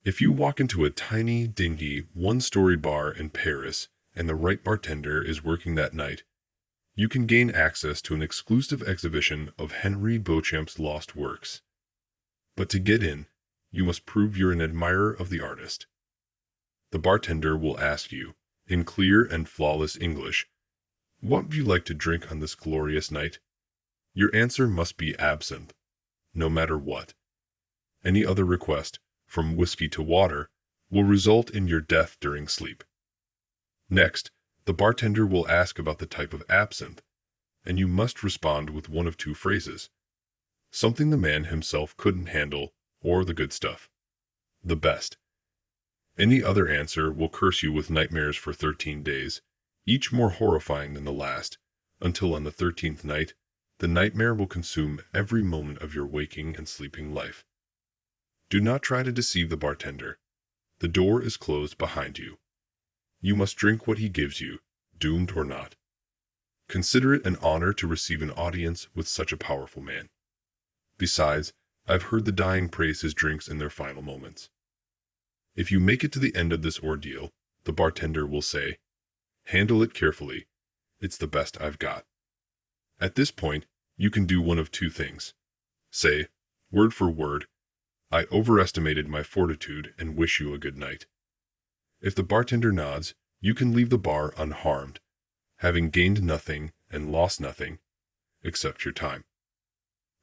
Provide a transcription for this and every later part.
If you walk into a tiny, dingy, one-story bar in Paris and the right bartender is working that night, you can gain access to an exclusive exhibition of Henri Beauchamp's lost works. But to get in, you must prove you're an admirer of the artist. The bartender will ask you, in clear and flawless English, "What would you like to drink on this glorious night?" Your answer must be absinthe, no matter what. Any other request, from whiskey to water, will result in your death during sleep. Next, the bartender will ask about the type of absinthe, and you must respond with one of two phrases: something the man himself couldn't handle, or the good stuff. The best. Any other answer will curse you with nightmares for 13 days, each more horrifying than the last, until on the 13th night, the nightmare will consume every moment of your waking and sleeping life. Do not try to deceive the bartender. The door is closed behind you. You must drink what he gives you, doomed or not. Consider it an honor to receive an audience with such a powerful man. Besides, I've heard the dying praise his drinks in their final moments. If you make it to the end of this ordeal, the bartender will say, "Handle it carefully. It's the best I've got." At this point, you can do one of two things. Say, word for word, "I overestimated my fortitude and wish you a good night." If the bartender nods, you can leave the bar unharmed, having gained nothing and lost nothing, except your time.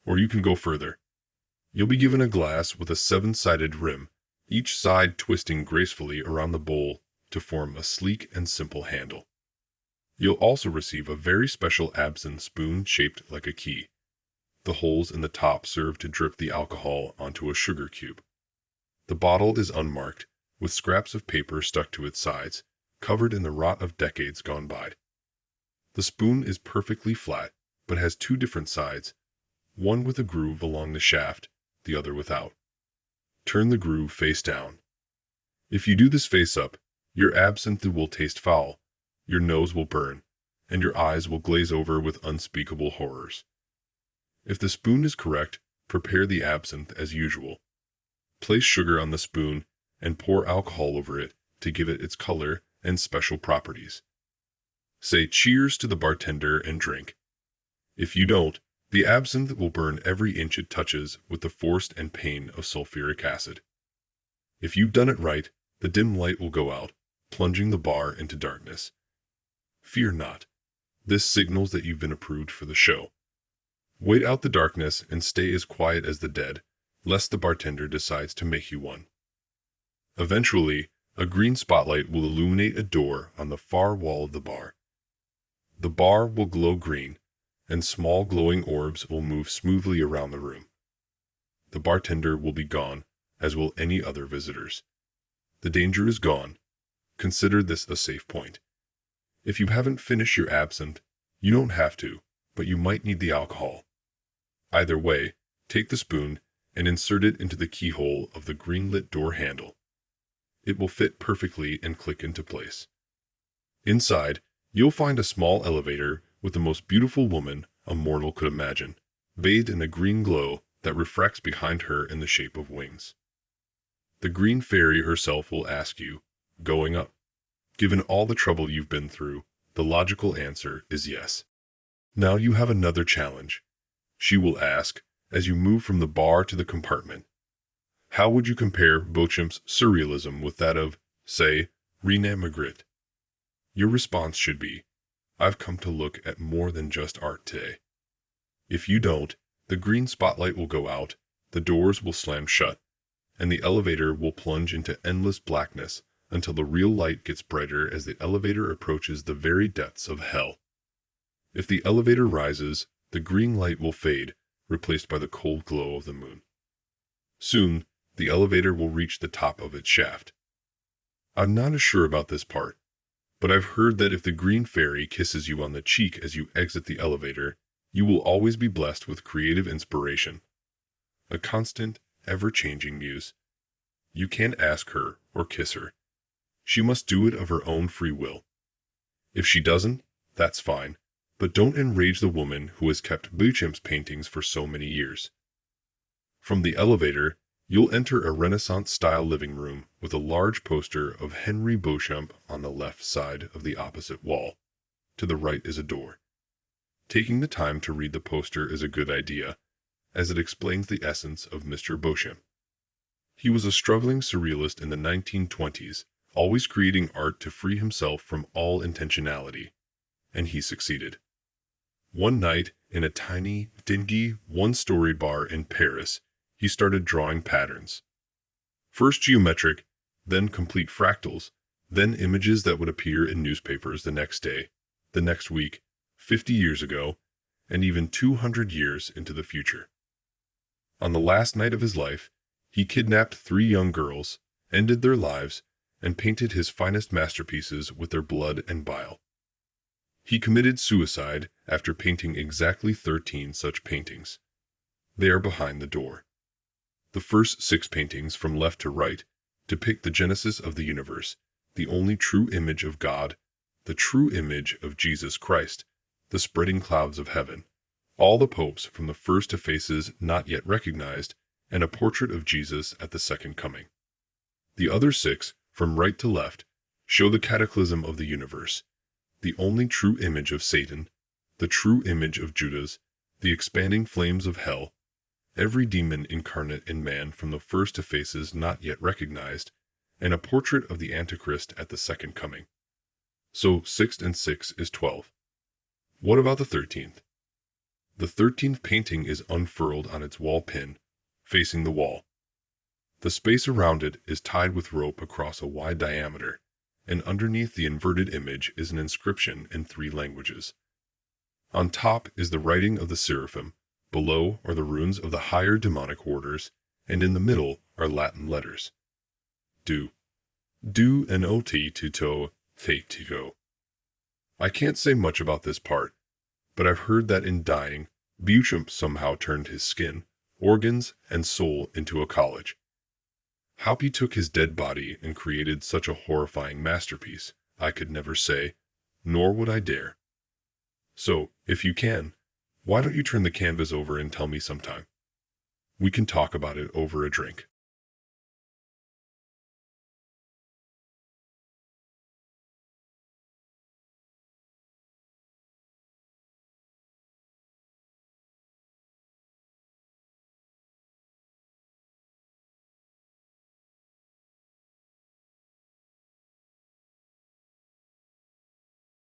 Or you can go further. You'll be given a glass with a 7-sided rim, each side twisting gracefully around the bowl to form a sleek and simple handle. You'll also receive a very special absinthe spoon shaped like a key. The holes in the top serve to drip the alcohol onto a sugar cube. The bottle is unmarked, with scraps of paper stuck to its sides, covered in the rot of decades gone by. The spoon is perfectly flat, but has two different sides, one with a groove along the shaft, the other without. Turn the groove face down. If you do this face up, your absinthe will taste foul, your nose will burn, and your eyes will glaze over with unspeakable horrors. If the spoon is correct, prepare the absinthe as usual. Place sugar on the spoon and pour alcohol over it to give it its color and special properties. Say cheers to the bartender and drink. If you don't, the absinthe will burn every inch it touches with the force and pain of sulfuric acid. If you've done it right, the dim light will go out, plunging the bar into darkness. Fear not. This signals that you've been approved for the show. Wait out the darkness and stay as quiet as the dead, lest the bartender decides to make you one. Eventually, a green spotlight will illuminate a door on the far wall of the bar. The bar will glow green, and small glowing orbs will move smoothly around the room. The bartender will be gone, as will any other visitors. The danger is gone. Consider this a safe point. If you haven't finished your absinthe, you don't have to, but you might need the alcohol. Either way, take the spoon and insert it into the keyhole of the green-lit door handle. It will fit perfectly and click into place. Inside, you'll find a small elevator with the most beautiful woman a mortal could imagine, bathed in a green glow that refracts behind her in the shape of wings. The green fairy herself will ask you, "Going up?" Given all the trouble you've been through, the logical answer is yes. Now you have another challenge. She will ask, as you move from the bar to the compartment, how would you compare Beauchamp's surrealism with that of, say, René Magritte? Your response should be, "I've come to look at more than just art today." If you don't, the green spotlight will go out, the doors will slam shut, and the elevator will plunge into endless blackness until the real light gets brighter as the elevator approaches the very depths of hell. If the elevator rises, the green light will fade, replaced by the cold glow of the moon. Soon, the elevator will reach the top of its shaft. I'm not as sure about this part, but I've heard that if the green fairy kisses you on the cheek as you exit the elevator, you will always be blessed with creative inspiration. A constant, ever-changing muse. You can't ask her or kiss her. She must do it of her own free will. If she doesn't, that's fine, but don't enrage the woman who has kept Beauchamp's paintings for so many years. From the elevator, You'll enter a Renaissance-style living room with a large poster of Henri Beauchamp on the left side of the opposite wall. To the right is a door. Taking the time to read the poster is a good idea, as it explains the essence of Mr. Beauchamp. He was a struggling surrealist in the 1920s, always creating art to free himself from all intentionality, and he succeeded. One night, in a tiny, dingy, one-story bar in Paris, he started drawing patterns. First geometric, then complete fractals, then images that would appear in newspapers the next day, the next week, 50 years ago, and even 200 years into the future. On the last night of his life, he kidnapped 3 young girls, ended their lives, and painted his finest masterpieces with their blood and bile. He committed suicide after painting exactly 13 such paintings. They are behind the door. The first 6 paintings from left to right depict the genesis of the universe, the only true image of God, the true image of Jesus Christ, the spreading clouds of heaven, all the popes from the first to faces not yet recognized, and a portrait of Jesus at the second coming. The other 6, from right to left, show the cataclysm of the universe, the only true image of Satan, the true image of Judas, the expanding flames of hell, every demon incarnate in man from the first to faces not yet recognized, and a portrait of the Antichrist at the second coming. So 6 and 6 is 12. What about the 13th? The 13th painting is unfurled on its wall pin, facing the wall. The space around it is tied with rope across a wide diameter, and underneath the inverted image is an inscription in 3 languages. On top is the writing of the seraphim, below are the runes of the higher demonic orders, and in the middle are Latin letters. Do not to go. I can't say much about this part, but I've heard that in dying, Beauchamp somehow turned his skin, organs, and soul into a college. How he took his dead body and created such a horrifying masterpiece, I could never say, nor would I dare. So, if you can, why don't you turn the canvas over and tell me sometime? We can talk about it over a drink.